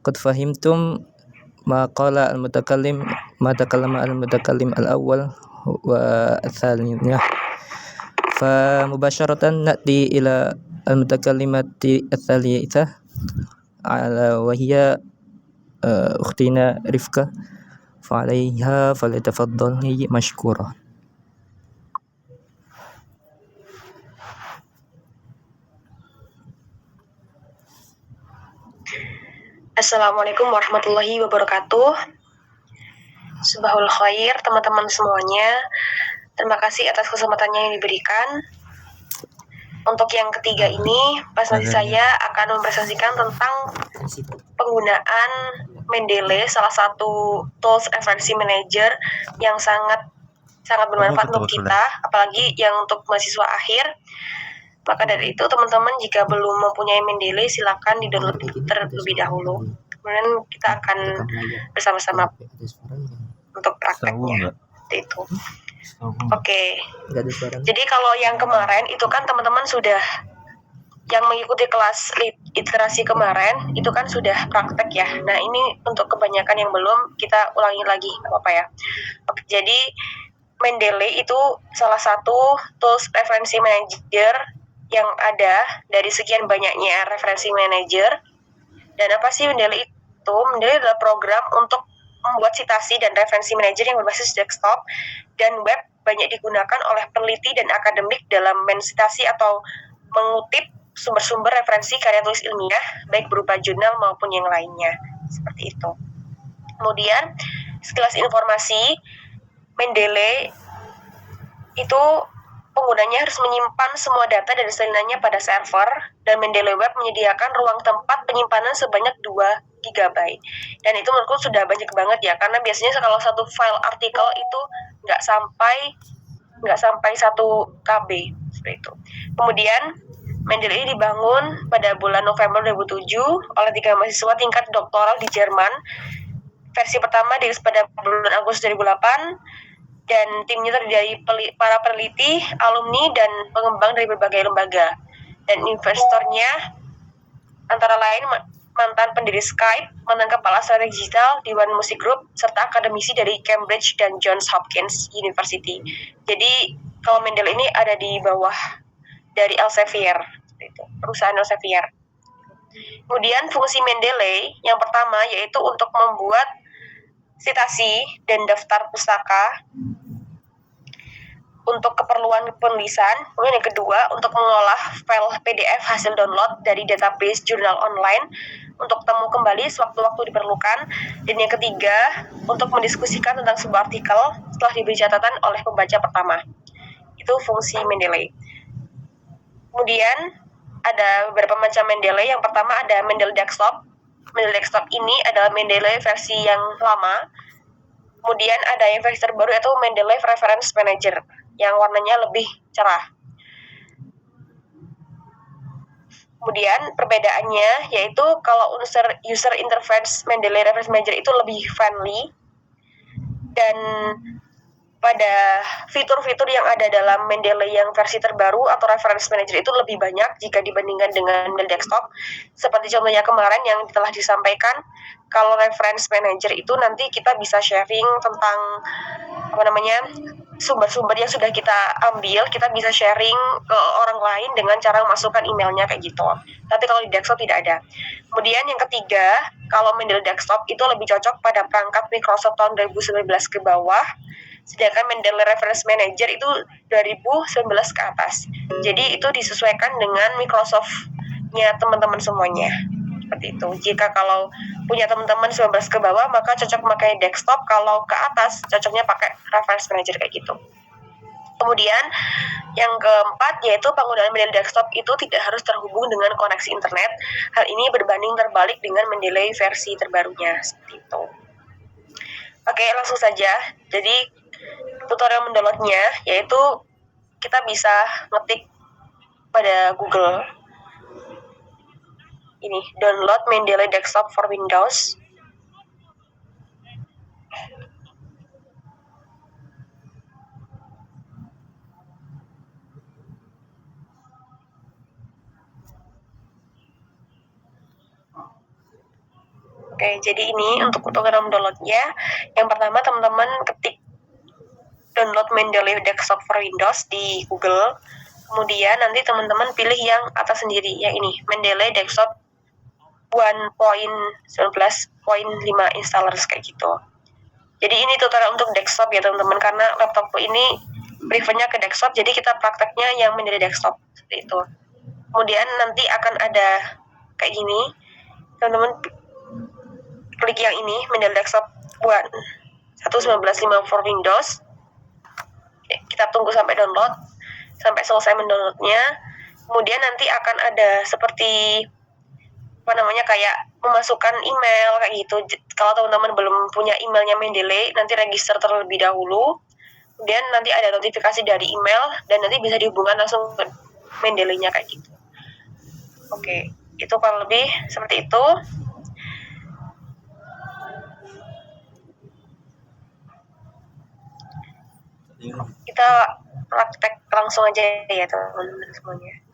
قد فهمتم ما تكلم المتكلم الأول والثاني. فمباشرة نأتي إلى المتكلمة الثالثة وهي أختنا رفقة، فعليها فليتفضل مشكورة. Assalamualaikum warahmatullahi wabarakatuh. Subahul khair teman-teman semuanya. Terima kasih atas kesempatannya yang diberikan. Untuk yang ketiga ini, nanti saya akan mempresentasikan tentang penggunaan Mendeley, salah satu tools referensi manager yang sangat bermanfaat untuk kita, apalagi yang untuk mahasiswa akhir. Maka dari itu teman-teman jika belum mempunyai Mendeley silakan di-download terlebih dahulu. Kemudian kita akan bersama-sama untuk prakteknya. Itu. Oke. Jadi kalau yang kemarin itu kan teman-teman sudah yang mengikuti kelas literasi kemarin itu kan sudah praktek ya. Nah, ini untuk kebanyakan yang belum kita ulangi lagi, apa ya. Oke, jadi Mendeley itu salah satu tools referensi manager yang ada dari sekian banyaknya referensi manager. Dan apa sih Mendeley itu? Mendeley adalah program untuk membuat citasi dan referensi manager yang berbasis desktop dan web, banyak digunakan oleh peneliti dan akademik dalam mensitasi atau mengutip sumber-sumber referensi karya tulis ilmiah, baik berupa jurnal maupun yang lainnya. Seperti itu. Kemudian, sekilas informasi, Mendeley itu penggunanya harus menyimpan semua data dan salinannya pada server, dan Mendeley Web menyediakan ruang tempat penyimpanan sebanyak 2 GB. Dan itu menurutku sudah banyak banget ya, karena biasanya kalau satu file artikel itu nggak sampai 1 KB seperti itu. Kemudian Mendeley ini dibangun pada bulan November 2007 oleh 3 mahasiswa tingkat doktoral di Jerman. Versi pertama dirilis pada bulan Agustus 2008. Dan timnya terdiri dari para peneliti, alumni, dan pengembang dari berbagai lembaga. Dan investornya antara lain mantan pendiri Skype, mantan kepala strategi digital di One Music Group, serta akademisi dari Cambridge dan Johns Hopkins University. Jadi kalau Mendeley ini ada di bawah dari Elsevier, perusahaan Elsevier. Kemudian fungsi Mendeley yang pertama yaitu untuk membuat citasi dan daftar pustaka untuk keperluan penulisan. Kemudian yang kedua untuk mengolah file PDF hasil download dari database jurnal online untuk temu kembali sewaktu-waktu diperlukan. Dan yang ketiga untuk mendiskusikan tentang sebuah artikel setelah diberi catatan oleh pembaca pertama. Itu fungsi Mendeley. Kemudian ada beberapa macam Mendeley. Yang pertama ada Mendeley Desktop. Mendeley Desktop ini adalah Mendeley versi yang lama. Kemudian ada yang versi terbaru yaitu Mendeley Reference Manager yang warnanya lebih cerah. Kemudian perbedaannya yaitu kalau user interface Mendeley Reference Manager itu lebih friendly, dan pada fitur-fitur yang ada dalam Mendeley yang versi terbaru atau Reference Manager itu lebih banyak jika dibandingkan dengan Mendeley Desktop. Seperti contohnya kemarin yang telah disampaikan, kalau Reference Manager itu nanti kita bisa sharing tentang sumber-sumber yang sudah kita ambil, kita bisa sharing ke orang lain dengan cara memasukkan emailnya kayak gitu. Tapi kalau di desktop tidak ada. Kemudian yang ketiga, kalau Mendeley Desktop itu lebih cocok pada perangkat Microsoft tahun 2019 ke bawah, sedangkan Mendeley Reference Manager itu 2019 ke atas. Jadi itu disesuaikan dengan Microsoft-nya teman-teman semuanya. Seperti itu. Jika kalau punya teman-teman 19 ke bawah, maka cocok pakai desktop. Kalau ke atas, cocoknya pakai Reference Manager kayak gitu. Kemudian yang keempat yaitu penggunaan Mendeley Desktop itu tidak harus terhubung dengan koneksi internet. Hal ini berbanding terbalik dengan Mendeley versi terbarunya. Seperti itu. Oke, langsung saja. Jadi tutorial mendownloadnya yaitu kita bisa ngetik pada Google ini, download Mendeley Desktop for Windows. Oke, jadi ini untuk tutorial mendownloadnya. Yang pertama teman-teman ketik download Mendeley Desktop for Windows di Google. Kemudian nanti teman-teman pilih yang atas sendiri, yang ini, Mendeley Desktop 1.19.5 installers kayak gitu. Jadi ini tutorial untuk desktop ya teman-teman, karena laptopku ini prefernya ke desktop, jadi kita prakteknya yang Mendeley Desktop seperti itu. Kemudian nanti akan ada kayak gini, teman-teman klik yang ini, Mendeley Desktop 1.19.5 for Windows. Kita tunggu sampai download, sampai selesai mendownloadnya. Kemudian nanti akan ada seperti kayak memasukkan email kayak gitu. Kalau teman-teman belum punya emailnya Mendeley, nanti register terlebih dahulu. Kemudian nanti ada notifikasi dari email dan nanti bisa dihubungkan langsung ke Mendeley-nya kayak gitu. Oke, itu kurang lebih seperti itu. Kita praktek langsung aja ya teman-teman semuanya.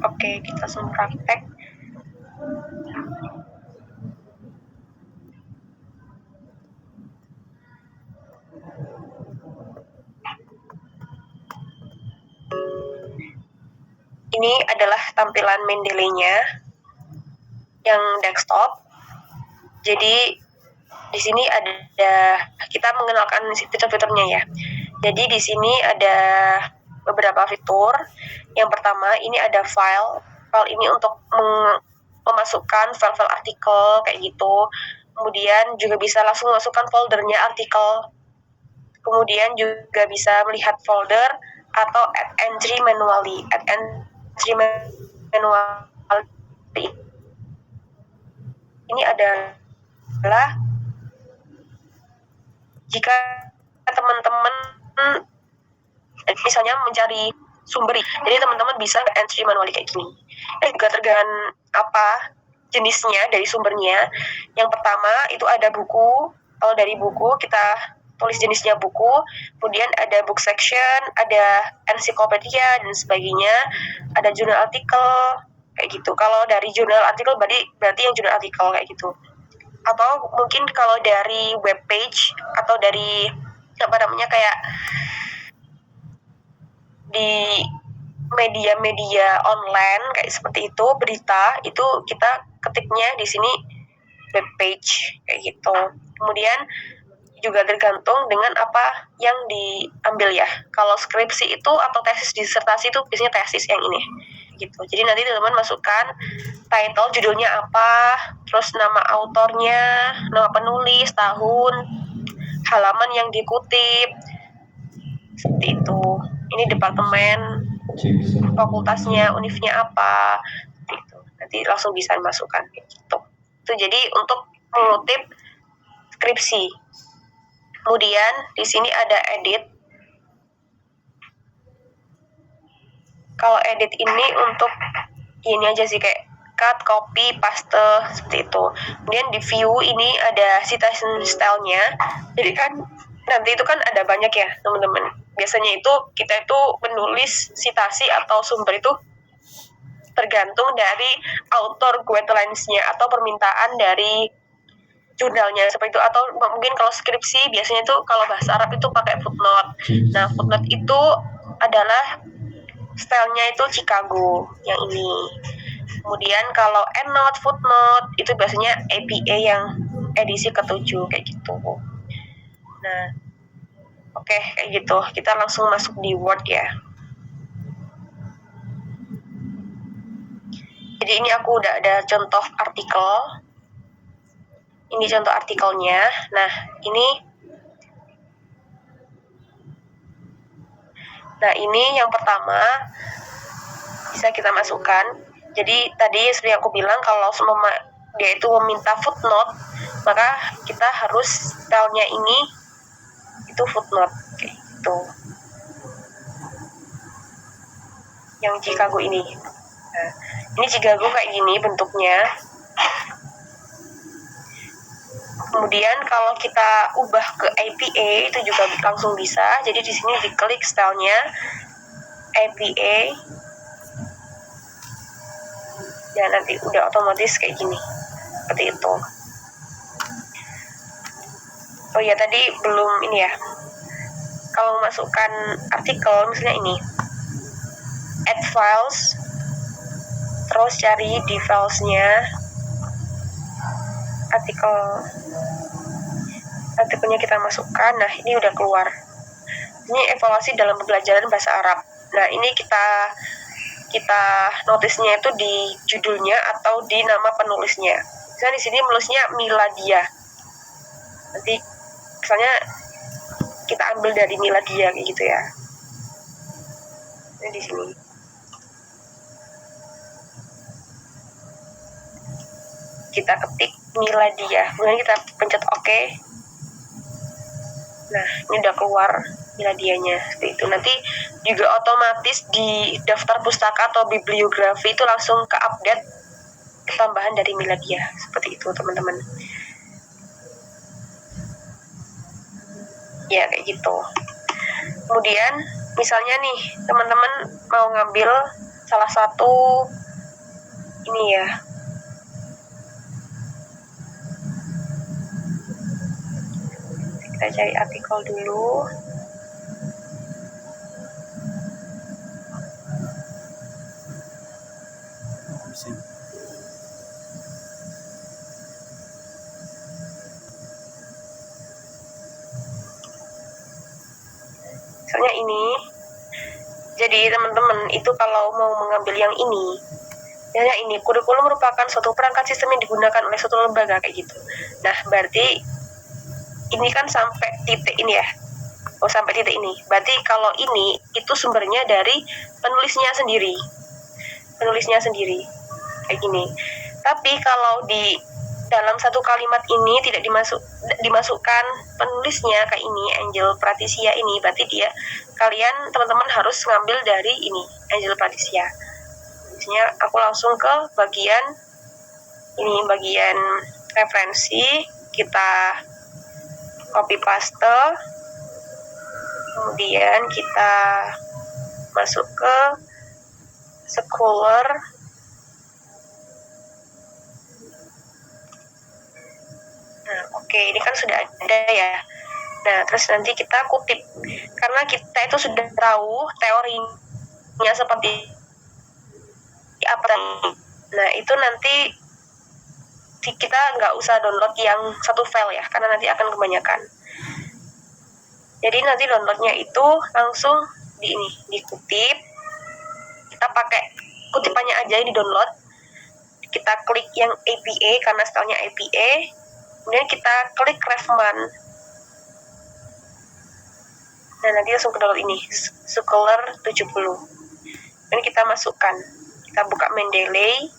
Oke, kita langsung praktek. Ini adalah tampilan Mendeley-nya yang desktop. Jadi di sini ada, kita mengenalkan fitur-fiturnya ya. Jadi di sini ada beberapa fitur. Yang pertama ini ada file. File ini untuk memasukkan file-file artikel kayak gitu. Kemudian juga bisa langsung masukkan foldernya artikel. Kemudian juga bisa melihat folder atau add entry manually. Add entry manually ini adalah jika teman-teman misalnya mencari sumber, jadi teman-teman bisa entry manually kayak gini. Juga tergantung apa jenisnya dari sumbernya. Yang pertama itu ada buku. Kalau dari buku kita tulis jenisnya buku. Kemudian ada book section, ada ensiklopedia dan sebagainya. Ada jurnal artikel kayak gitu. Kalau dari jurnal artikel berarti yang jurnal artikel kayak gitu. Atau mungkin kalau dari web page atau dari kayak di media-media online kayak seperti itu, berita itu kita ketiknya di sini web page kayak gitu. Kemudian juga tergantung dengan apa yang diambil ya. Kalau skripsi itu atau tesis disertasi itu biasanya tesis yang ini gitu. Jadi nanti teman-teman masukkan title, judulnya apa, terus nama autornya, nama penulis, tahun, halaman yang dikutip, seperti itu. Ini departemen, fakultasnya, univnya apa, seperti itu. Nanti langsung bisa masukkan gitu. Itu jadi untuk mengutip skripsi. Kemudian di sini ada edit. Kalau edit ini untuk ini aja sih, kayak cut, copy, paste seperti itu. Kemudian di view ini ada citation style-nya. Jadi kan nanti itu kan ada banyak ya teman-teman. Biasanya itu kita itu menulis citasi atau sumber itu tergantung dari author guidelines-nya atau permintaan dari jurnalnya seperti itu. Atau mungkin kalau skripsi biasanya itu kalau bahasa Arab itu pakai footnote. Nah, footnote itu adalah stylenya itu Chicago yang ini. Kemudian kalau endnote, footnote itu biasanya APA yang edisi ke-7 kayak gitu. Nah, oke, kayak gitu. Kita langsung masuk di Word ya. Jadi ini aku udah ada contoh artikel. Ini contoh artikelnya. Nah, ini yang pertama bisa kita masukkan. Jadi tadi seperti yang aku bilang, kalau dia itu meminta footnote, maka kita harus stylenya ini itu footnote kayak gitu. Yang Chicago ini. Nah, ini Chicago kayak gini bentuknya. Kemudian kalau kita ubah ke APA itu juga langsung bisa. Jadi di sini diklik stylenya APA. Ya nanti udah otomatis kayak gini. Seperti itu. Oh ya, tadi belum ini ya. Kalau masukkan artikel misalnya ini. Add files. Terus cari di filesnya artikelnya kita masukkan. Nah, ini udah keluar. Ini evaluasi dalam pembelajaran bahasa Arab. Nah, ini kita notisnya itu di judulnya atau di nama penulisnya. Misalnya di sini menulisnya Miladia. Nanti misalnya kita ambil dari Miladia kayak gitu ya. Ini di sini. Kita ketik Miladia, kemudian kita pencet OK. Nah, ini udah keluar Miladianya seperti itu. Nanti juga otomatis di daftar pustaka atau bibliografi itu langsung ke update tambahan dari Miladia seperti itu, teman-teman. Ya, kayak gitu. Kemudian misalnya nih teman-teman mau ngambil salah satu ini ya, kita cari artikel dulu. Misalnya ini. Jadi teman-teman itu kalau mau mengambil yang ini, misalnya ini, kurikulum merupakan suatu perangkat sistem yang digunakan oleh suatu lembaga kayak gitu. Nah, berarti ini kan sampai titik ini ya. Oh, sampai titik ini. Berarti kalau ini itu sumbernya dari penulisnya sendiri. Kayak gini. Tapi kalau di dalam satu kalimat ini tidak dimasukkan penulisnya kayak ini, Angel Pratisia ini, berarti kalian teman-teman harus ngambil dari ini, Angel Pratisia. Misalnya aku langsung ke bagian referensi, kita copy paste, kemudian kita masuk ke Scholar. Nah, oke, ini kan sudah ada ya. Nah, terus nanti kita kutip. Karena kita itu sudah tahu teorinya seperti apa. Nah, itu nanti kita nggak usah download yang satu file ya, karena nanti akan kebanyakan. Jadi nanti downloadnya itu langsung dikutip. Kita pakai kutipannya aja yang di download. Kita klik yang APA karena stylenya APA. Kemudian kita klik Refman. Nah, nanti langsung ke download ini, Scholar 70. Dan kita masukkan. Kita buka Mendeley.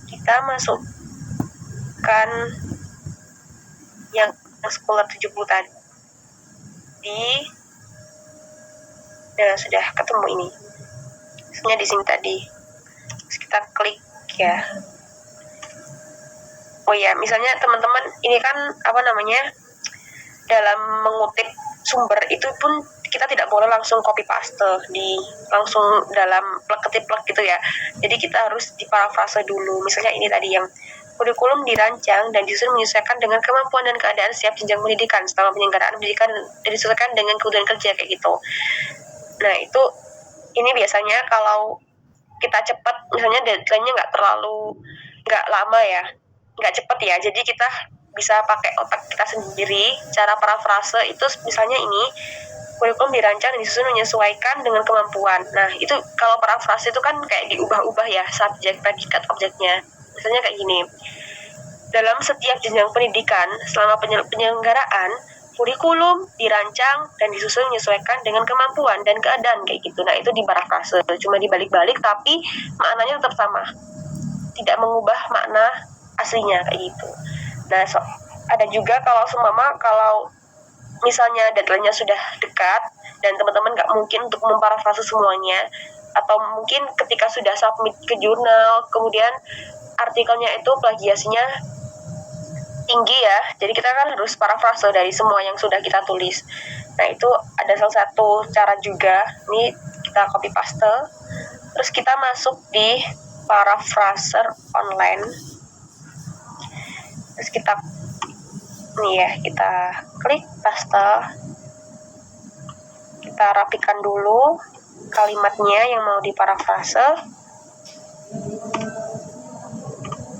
Kita masukkan yang Scholar 70 tadi. Nah, sudah ketemu ini. Misalnya di sini tadi. Terus kita klik ya. Oh ya, misalnya teman-teman ini kan dalam mengutip sumber itu pun kita tidak boleh langsung copy paste langsung dalam plek gitu ya. Jadi kita harus diparafrase dulu. Misalnya ini tadi yang kurikulum dirancang dan disusun menyesuaikan dengan kemampuan dan keadaan setiap jenjang pendidikan selama penyelenggaraan pendidikan dan disesuaikan dengan kebutuhan kerja kayak gitu. Nah, ini biasanya kalau kita cepat, misalnya deadline-nya nggak lama ya, nggak cepat ya, jadi kita bisa pakai otak kita sendiri. Cara parafrase itu misalnya ini, kurikulum dirancang dan disusun menyesuaikan dengan kemampuan. Nah, itu kalau parafrase itu kan kayak diubah-ubah ya, subjek, predikat, objeknya. Misalnya kayak gini, dalam setiap jenjang pendidikan selama penyelenggaraan, kurikulum dirancang dan disusun menyesuaikan dengan kemampuan dan keadaan kayak gitu. Nah, itu di parafrase, cuma dibalik-balik tapi maknanya tetap sama, tidak mengubah makna aslinya kayak gitu. Nah, ada juga kalau misalnya deadline-nya sudah dekat dan teman-teman nggak mungkin untuk memparafrase semuanya, atau mungkin ketika sudah submit ke jurnal, kemudian artikelnya itu plagiasinya tinggi ya, jadi kita kan harus parafrase dari semua yang sudah kita tulis. Nah itu ada salah satu cara juga, ini kita copy paste, terus kita masuk di paraphraser online, terus kita nih ya, kita klik paste, kita rapikan dulu kalimatnya yang mau diparafrase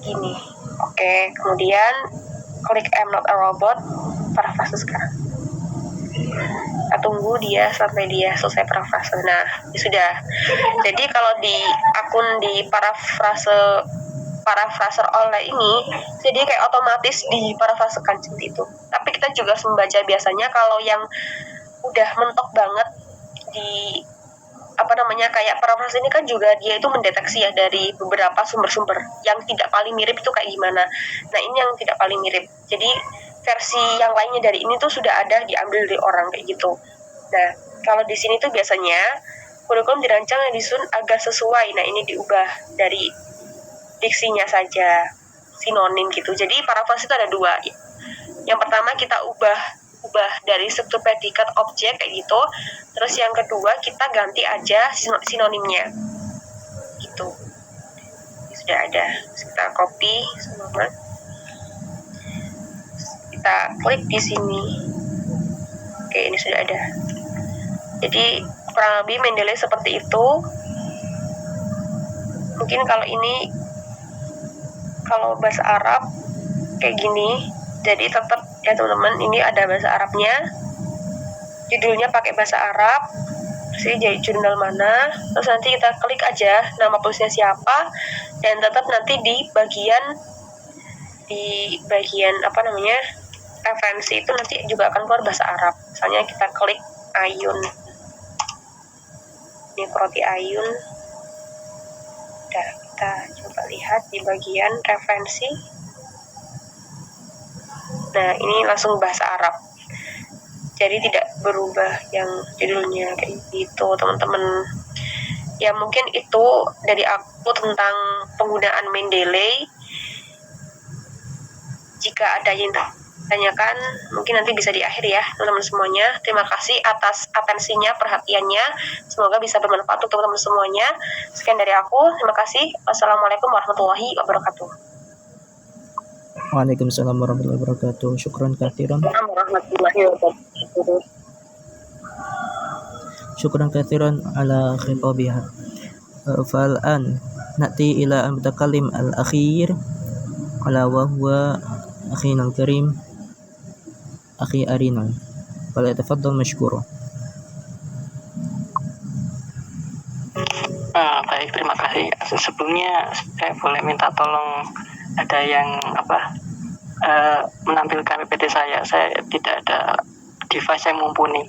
gini. Oke, kemudian klik I'm not a robot, parafrase sekarang. Kita tunggu dia sampai dia selesai parafrase. Nah, sudah. Jadi kalau di akun di paraphraser online ini, jadi kayak otomatis diparafrasekan seperti itu. Tapi kita juga membaca biasanya kalau yang udah mentok banget di kayak paraphrase ini kan juga dia itu mendeteksi ya dari beberapa sumber-sumber yang tidak paling mirip itu kayak gimana. Nah ini yang tidak paling mirip, jadi versi yang lainnya dari ini tuh sudah ada diambil dari orang kayak gitu. Nah kalau di sini tuh biasanya kurikulum dirancang dan disusun agar sesuai. Nah ini diubah dari diksinya saja, sinonim gitu. Jadi paraphrase itu ada dua. Yang pertama kita ubah dari struktur predikat objek kayak gitu. Terus yang kedua kita ganti aja sinonimnya gitu. Ini sudah ada. Terus kita copy semua. Kita klik di sini. Oke, ini sudah ada. Jadi kurang lebih Mendeley seperti itu. Mungkin kalau bahasa Arab kayak gini. Jadi tetap ya teman-teman, ini ada bahasa Arabnya, judulnya pakai bahasa Arab, terus jadi jurnal mana, terus nanti kita klik aja nama penulisnya siapa, dan tetap nanti di bagian referensi itu nanti juga akan keluar bahasa Arab. Misalnya kita klik Ayun, ini Proti Ayun. Udah, kita coba lihat di bagian referensi. Nah ini langsung bahasa Arab, jadi tidak berubah yang judulnya kayak gitu teman-teman. Ya mungkin itu dari aku tentang penggunaan Mendeley. Jika ada yang tanyakan mungkin nanti bisa di akhir ya teman-teman semuanya. Terima kasih atas atensinya, perhatiannya, semoga bisa bermanfaat untuk teman-teman semuanya. Sekian dari aku, terima kasih. Wassalamualaikum warahmatullahi wabarakatuh. Waalaikumsalam warahmatullahi wabarakatuh. Syukran kathiran. Syukran kathiran ala khitabiha. Fal'an na'ti ila al-mutakallim al-akhir ala wa huwa akhina al-karim akhi Arina. Falyatafaddal mashkura. Baik, terima kasih. Sebelumnya saya boleh minta tolong ada yang menampilkan PPT saya tidak ada device yang mumpuni.